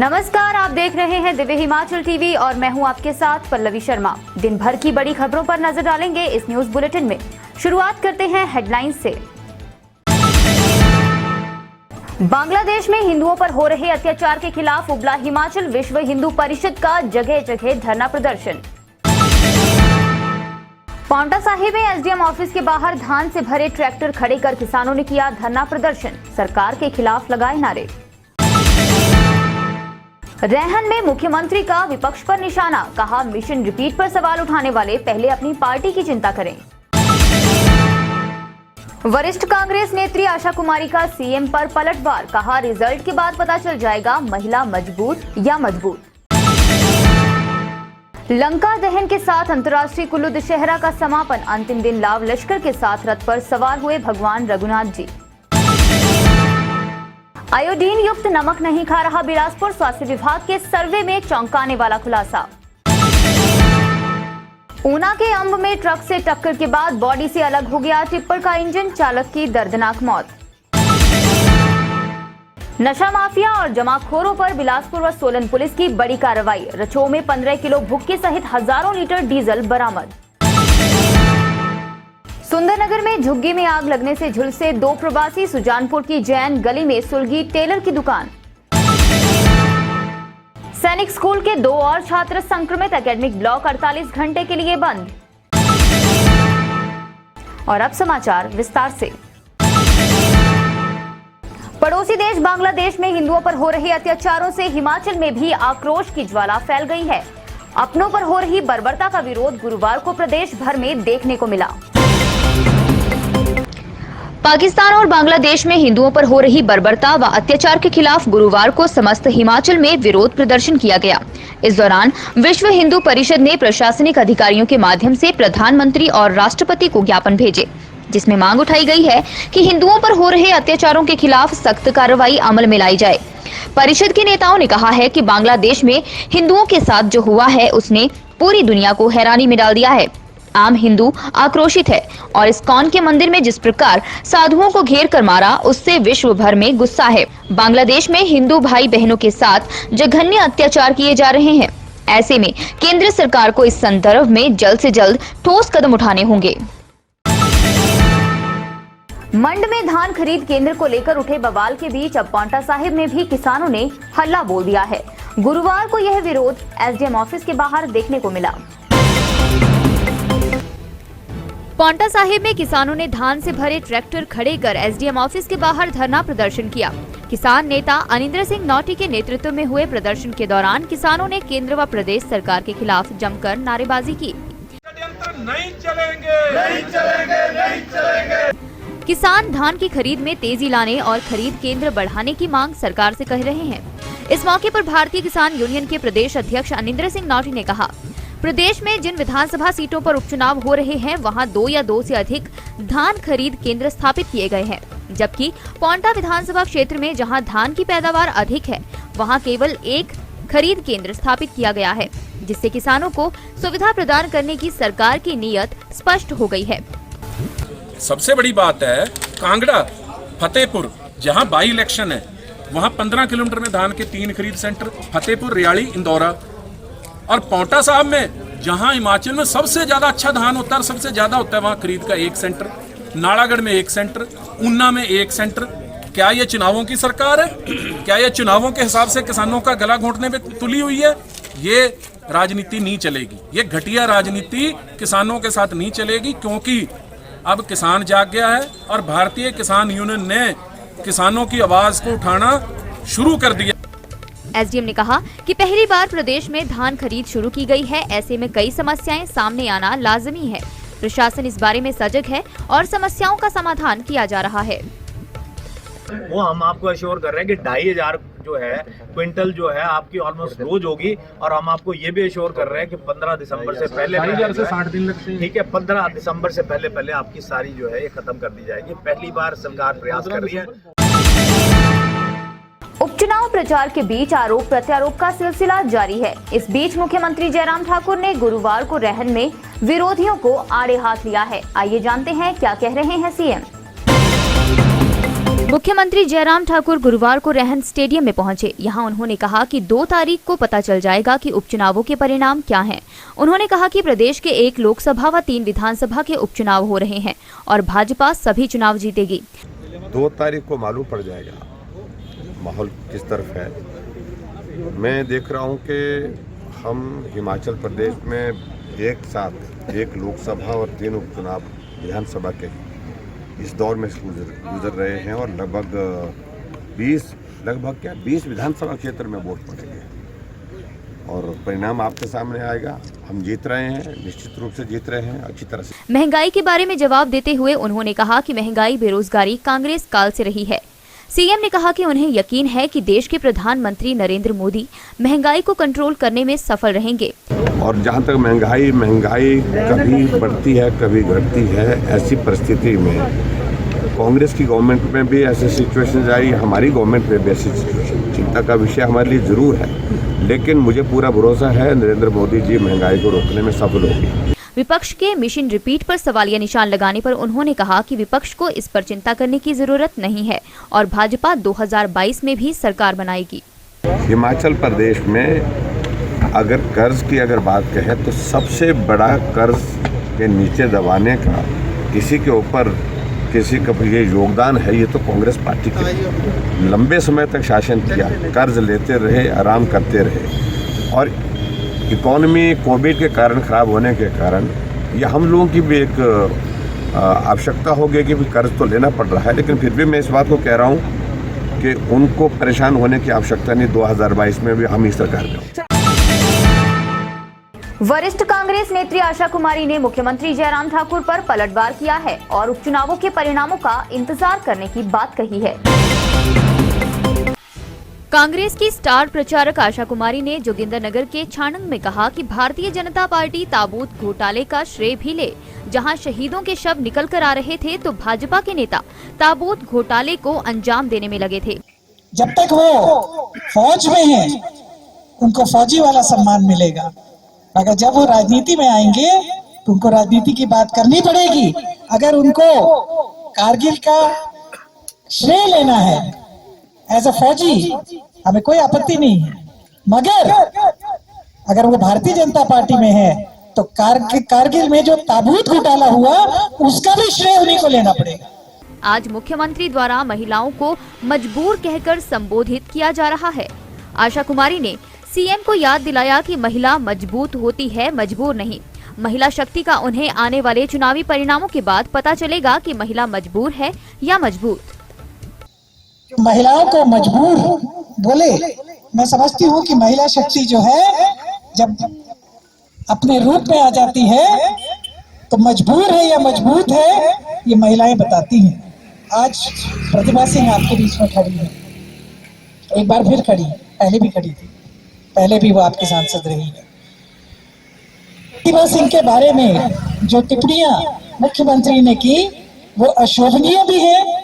नमस्कार, आप देख रहे हैं दिव्य हिमाचल टीवी और मैं हूं आपके साथ पल्लवी शर्मा। दिन भर की बड़ी खबरों पर नजर डालेंगे इस न्यूज बुलेटिन में। शुरुआत करते हैं हेडलाइंस से। बांग्लादेश में हिंदुओं पर हो रहे अत्याचार के खिलाफ उबला हिमाचल, विश्व हिंदू परिषद का जगह जगह धरना प्रदर्शन। पांवटा साहिब में एसडीएम ऑफिस के बाहर धान से भरे ट्रैक्टर खड़े कर किसानों ने किया धरना प्रदर्शन, सरकार के खिलाफ लगाए नारे। रैहन में मुख्यमंत्री का विपक्ष पर निशाना, कहा मिशन रिपीट पर सवाल उठाने वाले पहले अपनी पार्टी की चिंता करें। वरिष्ठ कांग्रेस नेत्री आशा कुमारी का सीएम पर पलटवार, कहा रिजल्ट के बाद पता चल जाएगा महिला मजबूत या मजबूत। लंका दहन के साथ अंतर्राष्ट्रीय कुल्लू दशहरा का समापन, अंतिम दिन लाव लश्कर के साथ रथ पर सवार हुए भगवान रघुनाथ जी। आयोडीन युक्त नमक नहीं खा रहा बिलासपुर, स्वास्थ्य विभाग के सर्वे में चौंकाने वाला खुलासा। ऊना के अंब में ट्रक से टक्कर के बाद बॉडी से अलग हो गया टिप्पर का इंजन, चालक की दर्दनाक मौत। नशा माफिया और जमाखोरों पर बिलासपुर व सोलन पुलिस की बड़ी कार्रवाई, रछों में 15 किलो भुक्के सहित हजारों लीटर डीजल बरामद। सुंदरनगर में झुग्गी में आग लगने से झुलसे 2 प्रवासी, सुजानपुर की जैन गली में सुलगी टेलर की दुकान। सैनिक स्कूल के 2 और छात्र संक्रमित, एकेडमिक ब्लॉक 48 घंटे के लिए बंद। और अब समाचार विस्तार से। पड़ोसी देश बांग्लादेश में हिंदुओं पर हो रहे अत्याचारों से हिमाचल में भी आक्रोश की ज्वाला फैल गई है। अपनों पर हो रही बर्बरता का विरोध गुरुवार को प्रदेश भर में देखने को मिला। पाकिस्तान और बांग्लादेश में हिंदुओं पर हो रही बर्बरता व अत्याचार के खिलाफ गुरुवार को समस्त हिमाचल में विरोध प्रदर्शन किया गया। इस दौरान विश्व हिंदू परिषद ने प्रशासनिक अधिकारियों के माध्यम से प्रधानमंत्री और राष्ट्रपति को ज्ञापन भेजे, जिसमें मांग उठाई गई है कि हिंदुओं पर हो रहे अत्याचारों के खिलाफ सख्त कार्रवाई अमल में लाई जाए। परिषद के नेताओं ने कहा है कि बांग्लादेश में हिंदुओं के साथ जो हुआ है उसने पूरी दुनिया को हैरानी में डाल दिया है। आम हिंदू आक्रोशित है और इस्कॉन के मंदिर में जिस प्रकार साधुओं को घेर कर मारा, उससे विश्व भर में गुस्सा है। बांग्लादेश में हिंदू भाई बहनों के साथ जघन्य अत्याचार किए जा रहे हैं। ऐसे में केंद्र सरकार को इस संदर्भ में जल्द से जल्द ठोस कदम उठाने होंगे। मंड में धान खरीद केंद्र को लेकर उठे बवाल के बीच अब पांवटा साहिब में भी किसानों ने हल्ला बोल दिया है। गुरुवार को यह विरोध एसडीएम ऑफिस के बाहर देखने को मिला। पांवटा साहिब में किसानों ने धान से भरे ट्रैक्टर खड़े कर एसडीएम ऑफिस के बाहर धरना प्रदर्शन किया। किसान नेता अनिंद्र सिंह नौटी के नेतृत्व में हुए प्रदर्शन के दौरान किसानों ने केंद्र व प्रदेश सरकार के खिलाफ जमकर नारेबाजी की। नहीं चलेंगे, नहीं चलेंगे, नहीं चलेंगे। किसान धान की खरीद में तेजी लाने और खरीद केंद्र बढ़ाने की मांग सरकार से कर रहे हैं। इस मौके पर भारतीय किसान यूनियन के प्रदेश अध्यक्ष अनिंद्र सिंह नौटी ने कहा, प्रदेश में जिन विधानसभा सीटों पर उपचुनाव हो रहे हैं वहां 2 या 2 से अधिक धान खरीद केंद्र स्थापित किए गए हैं, जबकि पांवटा विधानसभा क्षेत्र में जहां धान की पैदावार अधिक है वहां केवल 1 खरीद केंद्र स्थापित किया गया है, जिससे किसानों को सुविधा प्रदान करने की सरकार की नीयत स्पष्ट हो गई है। सबसे बड़ी बात है कांगड़ा फतेहपुर, जहां बाई इलेक्शन है, वहां 15 किलोमीटर में धान के 3 खरीद सेंटर, फतेहपुर, रियाड़ी, इंदौरा। और पांवटा साहब में जहां हिमाचल में सबसे ज्यादा अच्छा धान होता है, सबसे ज्यादा होता है, वहां खरीद का 1 सेंटर, नालागढ़ में 1 सेंटर, ऊना में 1 सेंटर। क्या ये चुनावों की सरकार है? क्या ये चुनावों के हिसाब से किसानों का गला घोंटने पे तुली हुई है? ये राजनीति नहीं चलेगी, ये घटिया राजनीति किसानों के साथ नहीं चलेगी, क्योंकि अब किसान जाग गया है और भारतीय किसान यूनियन ने किसानों की आवाज को उठाना शुरू कर दिया। एसडीएम ने कहा कि पहली बार प्रदेश में धान खरीद शुरू की गई है, ऐसे में कई समस्याएं सामने आना लाजमी है। प्रशासन इस बारे में सजग है और समस्याओं का समाधान किया जा रहा है। वो हम आपको अश्योर कर रहे हैं कि 2500 जो है क्विंटल जो है आपकी ऑलमोस्ट रोज होगी, और हम आपको ये भी अश्योर कर रहे हैं कि 15 दिसंबर से पहले 60 दिन लगते हैं। ठीक है, 15 दिसंबर से पहले आपकी सारी जो है ये खत्म कर दी जाएगी। पहली बार सरकार प्रयास कर रही है। उपचुनाव प्रचार के बीच आरोप प्रत्यारोप का सिलसिला जारी है। इस बीच मुख्यमंत्री जयराम ठाकुर ने गुरुवार को रैहन में विरोधियों को आड़े हाथ लिया है। आइए जानते हैं क्या कह रहे हैं सीएम। मुख्यमंत्री जयराम ठाकुर गुरुवार को रेहन स्टेडियम में पहुंचे। यहां उन्होंने कहा कि 2 तारीख को पता चल जाएगा कि उपचुनावों के परिणाम क्या हैं। उन्होंने कहा कि प्रदेश के 1 लोकसभा व 3 विधानसभा के उपचुनाव हो रहे हैं और भाजपा सभी चुनाव जीतेगी। 2 तारीख को मालूम पड़ जाएगा माहौल किस तरफ है। मैं देख रहा हूं कि हम हिमाचल प्रदेश में एक साथ 1 लोकसभा और 3 उपचुनाव विधानसभा के इस दौर में गुजर रहे हैं और लगभग 20 विधानसभा क्षेत्र में वोट पड़ेंगे और परिणाम आपके सामने आएगा। हम जीत रहे हैं, निश्चित रूप से जीत रहे हैं अच्छी तरह से। महंगाई के बारे में जवाब देते हुए उन्होंने कहा कि महंगाई बेरोजगारी कांग्रेस काल से रही है। सीएम ने कहा कि उन्हें यकीन है कि देश के प्रधानमंत्री नरेंद्र मोदी महंगाई को कंट्रोल करने में सफल रहेंगे। और जहां तक महंगाई कभी बढ़ती है कभी घटती है, ऐसी परिस्थिति में कांग्रेस की गवर्नमेंट में भी ऐसी सिचुएशन आई, हमारी गवर्नमेंट में भी ऐसी सिचुएशन चिंता का विषय हमारे लिए जरूर है, लेकिन मुझे पूरा भरोसा है नरेंद्र मोदी जी महंगाई को रोकने में सफल होंगे। विपक्ष के मिशन रिपीट पर सवालिया निशान लगाने पर उन्होंने कहा कि विपक्ष को इस पर चिंता करने की जरूरत नहीं है और भाजपा 2022 में भी सरकार बनाएगी। हिमाचल प्रदेश में अगर कर्ज की बात कहें तो सबसे बड़ा कर्ज के नीचे दबाने का किसी के ऊपर किसी का ये योगदान है, ये तो कांग्रेस पार्टी के लंबे समय तक शासन किया, कर्ज लेते रहे, आराम करते रहे और इकोनॉमी कोविड के कारण खराब होने के कारण ये हम लोगों की भी एक आवश्यकता हो गई कि कर्ज तो लेना पड़ रहा है, लेकिन फिर भी मैं इस बात को कह रहा हूँ कि उनको परेशान होने की आवश्यकता नहीं। 2022 में भी हम ही सरकार में। वरिष्ठ कांग्रेस नेत्री आशा कुमारी ने मुख्यमंत्री जयराम ठाकुर पर पलटवार किया है और उपचुनावों के परिणामों का इंतजार करने की बात कही है। कांग्रेस की स्टार प्रचारक आशा कुमारी ने जोगिंदरनगर के छानंग में कहा कि भारतीय जनता पार्टी ताबूत घोटाले का श्रेय भी ले। जहां शहीदों के शव निकल कर आ रहे थे तो भाजपा के नेता ताबूत घोटाले को अंजाम देने में लगे थे। जब तक वो फौज में हैं, उनको फौजी वाला सम्मान मिलेगा, मगर जब वो राजनीति में आएंगे तो उनको राजनीति की बात करनी पड़ेगी। अगर उनको कारगिल का श्रेय लेना है एज अ फौजी, हमें कोई आपत्ति नहीं है, मगर अगर वो भारतीय जनता पार्टी में है तो कारगिल में जो ताबूत घोटाला हुआ उसका भी श्रेय उन्हीं को लेना पड़ेगा। आज मुख्यमंत्री द्वारा महिलाओं को मजबूर कहकर संबोधित किया जा रहा है। आशा कुमारी ने सीएम को याद दिलाया कि महिला मजबूत होती है, मजबूर नहीं। महिला शक्ति का उन्हें आने वाले चुनावी परिणामों के बाद पता चलेगा कि महिला मजबूर है या मजबूत। महिलाओं को मजबूर बोले, मैं समझती हूँ कि महिला शक्ति जो है जब अपने रूप में आ जाती है तो मजबूर है या मजबूत है ये महिलाएं बताती हैं। आज प्रतिभा सिंह आपके बीच में खड़ी है, एक बार फिर खड़ी, पहले भी खड़ी थी, पहले भी वो आपकी सांसद रही है। प्रतिभा सिंह के बारे में जो टिप्पणियां मुख्यमंत्री ने की वो अशोभनीय भी है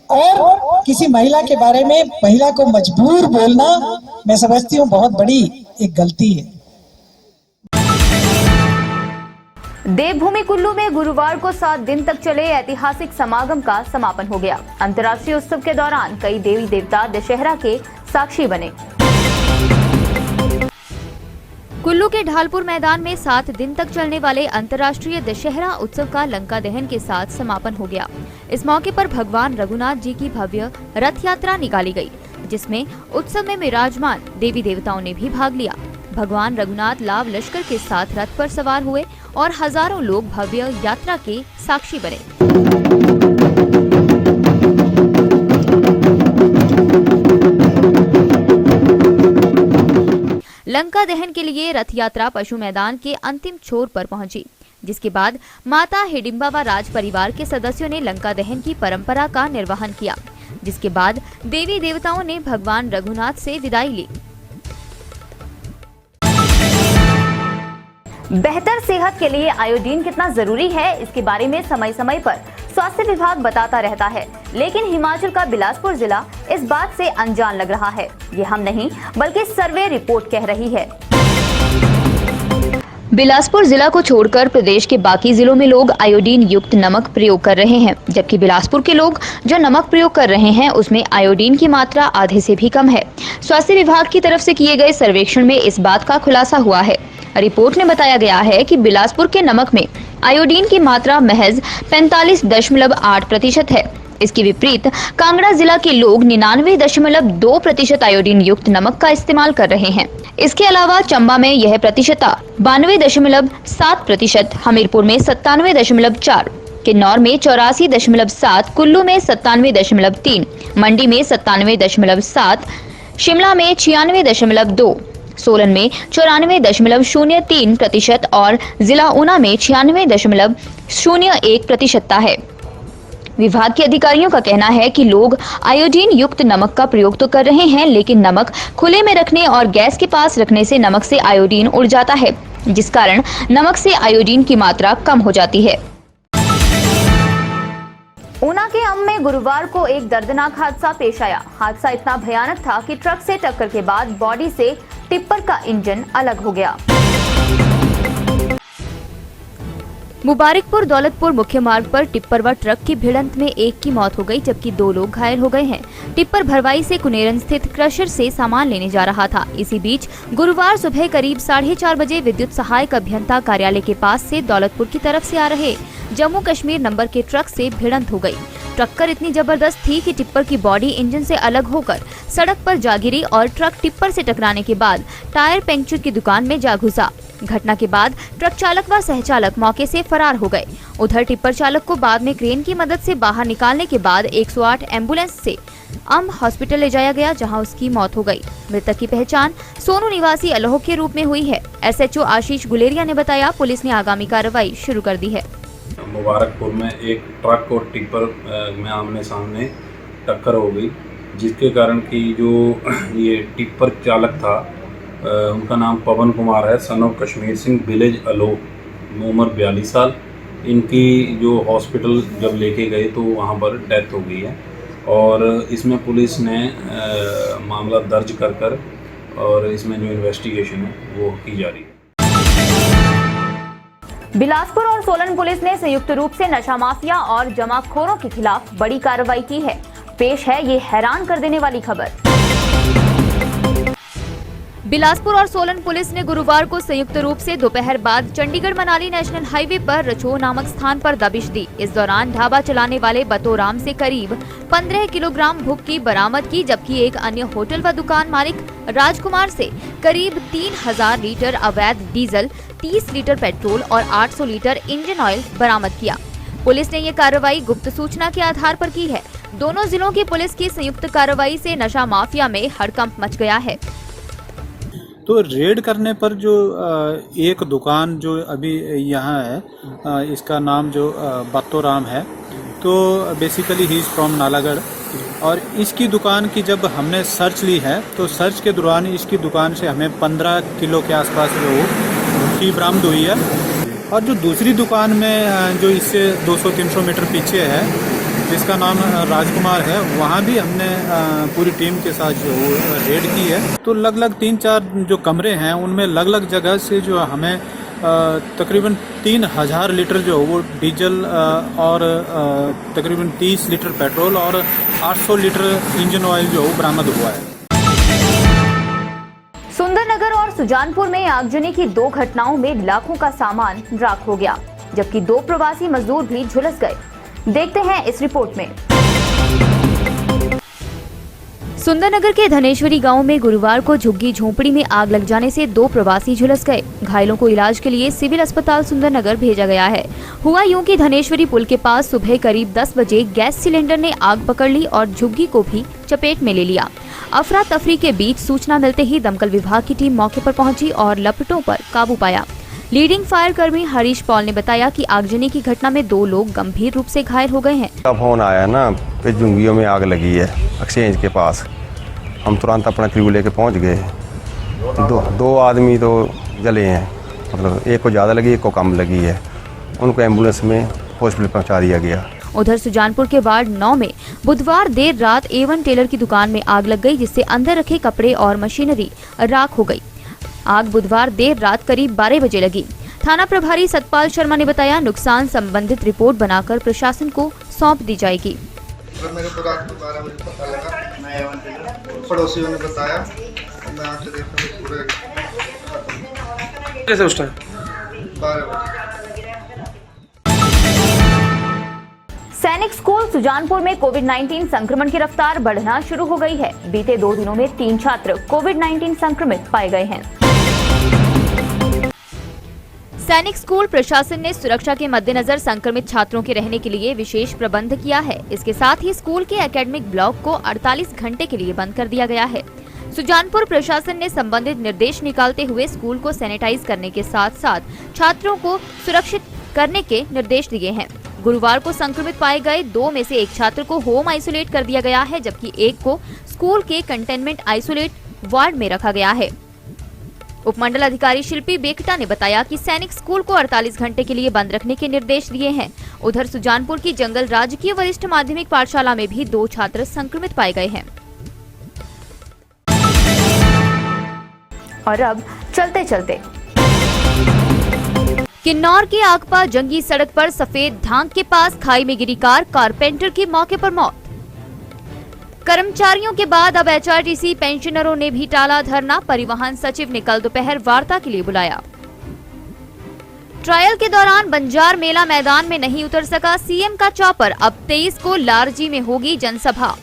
और किसी महिला के बारे में महिला को मजबूर बोलना मैं समझती हूँ बहुत बड़ी एक गलती है। देवभूमि कुल्लू में गुरुवार को 7 दिन तक चले ऐतिहासिक समागम का समापन हो गया। अंतर्राष्ट्रीय उत्सव के दौरान कई देवी देवता दशहरा के साक्षी बने। कुल्लू के ढालपुर मैदान में 7 दिन तक चलने वाले अंतर्राष्ट्रीय दशहरा उत्सव का लंका दहन के साथ समापन हो गया। इस मौके पर भगवान रघुनाथ जी की भव्य रथ यात्रा निकाली गई, जिसमें उत्सव में विराजमान देवी देवताओं ने भी भाग लिया। भगवान रघुनाथ लाव लश्कर के साथ रथ पर सवार हुए और हजारों लोग भव्य यात्रा के साक्षी बने। लंका दहन के लिए रथ यात्रा पशु मैदान के अंतिम छोर पर पहुंची, जिसके बाद माता हिडिंबा व राज परिवार के सदस्यों ने लंका दहन की परंपरा का निर्वहन किया, जिसके बाद देवी देवताओं ने भगवान रघुनाथ से विदाई ली। बेहतर सेहत के लिए आयोडीन कितना जरूरी है, इसके बारे में समय समय पर स्वास्थ्य विभाग बताता रहता है, लेकिन हिमाचल का बिलासपुर जिला इस बात से अनजान लग रहा है। ये हम नहीं बल्कि सर्वे रिपोर्ट कह रही है। बिलासपुर जिला को छोड़कर प्रदेश के बाकी जिलों में लोग आयोडीन युक्त नमक प्रयोग कर रहे हैं, जबकि बिलासपुर के लोग जो नमक प्रयोग कर रहे हैं उसमें आयोडीन की मात्रा आधे से भी कम है। स्वास्थ्य विभाग की तरफ से किए गए सर्वेक्षण में इस बात का खुलासा हुआ है। रिपोर्ट में बताया गया है कि बिलासपुर के नमक में आयोडीन की मात्रा महज 45.8% है। इसके विपरीत कांगड़ा जिला के लोग 99.2% आयोडीन युक्त नमक का इस्तेमाल कर रहे हैं। इसके अलावा चंबा में यह प्रतिशतता 92.7%, हमीरपुर में 97.4%, किन्नौर में 84.7%, कुल्लू में 97.3%, मंडी में 97.7%, शिमला में 96.2%, सोलन में 94.03% और जिला ऊना में 96.01% है। विभाग के अधिकारियों का कहना है कि लोग आयोडीन युक्त नमक का प्रयोग तो कर रहे हैं, लेकिन नमक खुले में रखने और गैस के पास रखने से नमक से आयोडीन उड़ जाता है, जिस कारण नमक से आयोडीन की मात्रा कम हो जाती है। ऊना के अम में गुरुवार को एक दर्दनाक हादसा पेश आया। हादसा इतना भयानक था कि ट्रक से टक्कर के बाद बॉडी से टिप्पर का इंजन अलग हो गया। मुबारकपुर दौलतपुर मुख्य मार्ग पर टिप्पर व ट्रक की भिड़ंत में एक की मौत हो गई, जबकि 2 लोग घायल हो गए हैं। टिप्पर भरवाई से कुनेरन स्थित क्रशर से सामान लेने जा रहा था। इसी बीच गुरुवार सुबह करीब 4:30 बजे विद्युत सहायक अभियंता कार्यालय के पास से दौलतपुर की तरफ से आ रहे जम्मू कश्मीर नंबर के ट्रक से भिड़ंत हो गई। टक्कर इतनी जबरदस्त थी कि टिप्पर की बॉडी इंजन से अलग होकर सड़क पर जा गिरी और ट्रक टिप्पर से टकराने के बाद टायर पंक्चर की दुकान में जा घुसा। घटना के बाद ट्रक चालक व सहचालक मौके से फरार हो गए। उधर टिप्पर चालक को बाद में क्रेन की मदद से बाहर निकालने के बाद 108 एम्बुलेंस से अम हॉस्पिटल ले जाया गया, जहां उसकी मौत हो गई। मृतक की पहचान सोनू निवासी अलोह के रूप में हुई है। SHO आशीष गुलेरिया ने बताया, पुलिस ने आगामी कार्रवाई शुरू कर दी है। मुबारकपुर में एक ट्रक और टिप्पर में आमने सामने टक्कर हो गई, जिसके कारण कि जो ये टिप्पर चालक था उनका नाम पवन कुमार है, son of Kashmir Singh, village Alo, उम्र 42 साल। इनकी जो हॉस्पिटल जब लेके गए तो वहाँ पर डेथ हो गई है और इसमें पुलिस ने मामला दर्ज कर और इसमें जो इन्वेस्टिगेशन है वो की जा रही है। बिलासपुर और सोलन पुलिस ने संयुक्त रूप से नशा माफिया और जमाखोरों के खिलाफ बड़ी कार्रवाई की है। पेश है ये हैरान कर देने वाली खबर। बिलासपुर और सोलन पुलिस ने गुरुवार को संयुक्त रूप से दोपहर बाद चंडीगढ़ मनाली नेशनल हाईवे पर रचो नामक स्थान पर दबिश दी। इस दौरान ढाबा चलाने वाले बतोराम से करीब 15 किलोग्राम भुक्की बरामद की, जबकि एक अन्य होटल व दुकान मालिक राजकुमार से करीब 3000 लीटर अवैध डीजल, 30 लीटर पेट्रोल और 800 लीटर इंजन ऑयल बरामद किया। पुलिस ने ये कार्रवाई गुप्त सूचना के आधार पर की है। दोनों जिलों की पुलिस की संयुक्त कार्रवाई से नशा माफिया में हड़कंप मच गया है। तो रेड करने पर जो एक दुकान जो अभी यहाँ है, इसका नाम जो बतोराम है, तो basically he is from Nalagarh, और इसकी दुकान की जब हमने सर्च ली है तो सर्च के दौरान इसकी दुकान से हमें 15 किलो के आसपास जो भुक्की बरामद हुई है। और जो दूसरी दुकान में जो इससे 200-300 मीटर पीछे है, जिसका नाम राजकुमार है, वहाँ भी हमने पूरी टीम के साथ जो रेड की है। तो लगभग 3-4 जो कमरे हैं उनमें अलग-अलग जगह से जो हमें तकरीबन 3000 लीटर जो वो डीजल और तकरीबन 30 लीटर पेट्रोल और 800 लीटर इंजन ऑयल जो बरामद हुआ है। सुंदरनगर और सुजानपुर में आगजनी की 2 घटनाओं में लाखों का सामान राख हो गया, जबकि 2 प्रवासी मजदूर भी झुलस गए। देखते हैं इस रिपोर्ट में। सुंदरनगर के धनेश्वरी गांव में गुरुवार को झुग्गी झोपड़ी में आग लग जाने से 2 प्रवासी झुलस गए। घायलों को इलाज के लिए सिविल अस्पताल सुंदरनगर भेजा गया है। हुआ यूं कि धनेश्वरी पुल के पास सुबह करीब 10 बजे गैस सिलेंडर ने आग पकड़ ली और झुग्गी को भी चपेट में ले लिया। अफरा तफरी के बीच सूचना मिलते ही दमकल विभाग की टीम मौके पर पहुंची और लपटों पर काबू पाया। लीडिंग फायर कर्मी हरीश पॉल ने बताया कि आगजनी की घटना में 2 लोग गंभीर रूप से घायल हो गए हैं। फोन आया ना कि झुंगियों में आग लगी है एक्सचेंज के पास। हम तुरंत अपना क्रू लेके पहुंच गए। 2 आदमी तो जले हैं, मतलब एक को ज़्यादा लगी, एक को कम लगी है। उनको एम्बुलेंस में हॉस्पिटल पहुंचा दिया गया। उधर सुजानपुर के वार्ड 9 में बुधवार देर रात A1 टेलर की दुकान में आग लग गई, जिससे अंदर रखे कपड़े और मशीनरी राख हो गई। आग बुधवार देर रात करीब 12 बजे लगी। थाना प्रभारी सतपाल शर्मा ने बताया, नुकसान संबंधित रिपोर्ट बनाकर प्रशासन को सौंप दी जाएगी। मेरे को रात को 12 बजे पता लगा, पड़ोसियों ने बताया, मैं आके देखा तो पूरे कैसे उस टाइम 12 बजे। सैनिक स्कूल सुजानपुर में कोविड-19 संक्रमण की रफ्तार बढ़ना शुरू हो गई है। बीते 2 दिनों में 3 छात्र कोविड-19 संक्रमित पाए गए हैं। सैनिक स्कूल प्रशासन ने सुरक्षा के मद्देनजर संक्रमित छात्रों के रहने के लिए विशेष प्रबंध किया है। इसके साथ ही स्कूल के एकेडमिक ब्लॉक को 48 घंटे के लिए बंद कर दिया गया है। सुजानपुर प्रशासन ने संबंधित निर्देश निकालते हुए स्कूल को सैनिटाइज करने के साथ साथ छात्रों को सुरक्षित करने के निर्देश दिए हैं। गुरुवार को संक्रमित पाए गए 2 में से 1 छात्र को होम आइसोलेट कर दिया गया है, जबकि 1 को स्कूल के कंटेनमेंट आइसोलेट वार्ड में रखा गया है। उपमंडल अधिकारी शिल्पी बेकटा ने बताया कि सैनिक स्कूल को 48 घंटे के लिए बंद रखने के निर्देश दिए हैं। उधर सुजानपुर की जंगल राजकीय वरिष्ठ माध्यमिक पाठशाला में भी 2 छात्र संक्रमित पाए गए हैं। और अब चलते चलते किन्नौर के आगपा जंगी सड़क पर सफेद धांग के पास खाई में गिरी कारपेंटर की मौके पर मौत। कर्मचारियों के बाद अब एचआरटीसी पेंशनरों ने भी टाला धरना। परिवहन सचिव ने कल दोपहर वार्ता के लिए बुलाया। ट्रायल के दौरान बंजार मेला मैदान में नहीं उतर सका सीएम का चॉपर। अब 23 को लारजी में होगी जनसभा।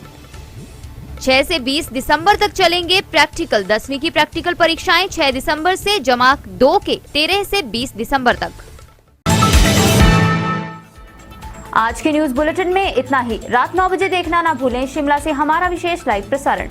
6 से 20 दिसंबर तक चलेंगे प्रैक्टिकल। 10वीं की प्रैक्टिकल परीक्षाएं 6 दिसंबर से, जमा 2 के 13 से 20 दिसंबर तक। आज के न्यूज बुलेटिन में इतना ही। रात 9 बजे देखना ना भूलें शिमला से हमारा विशेष लाइव प्रसारण।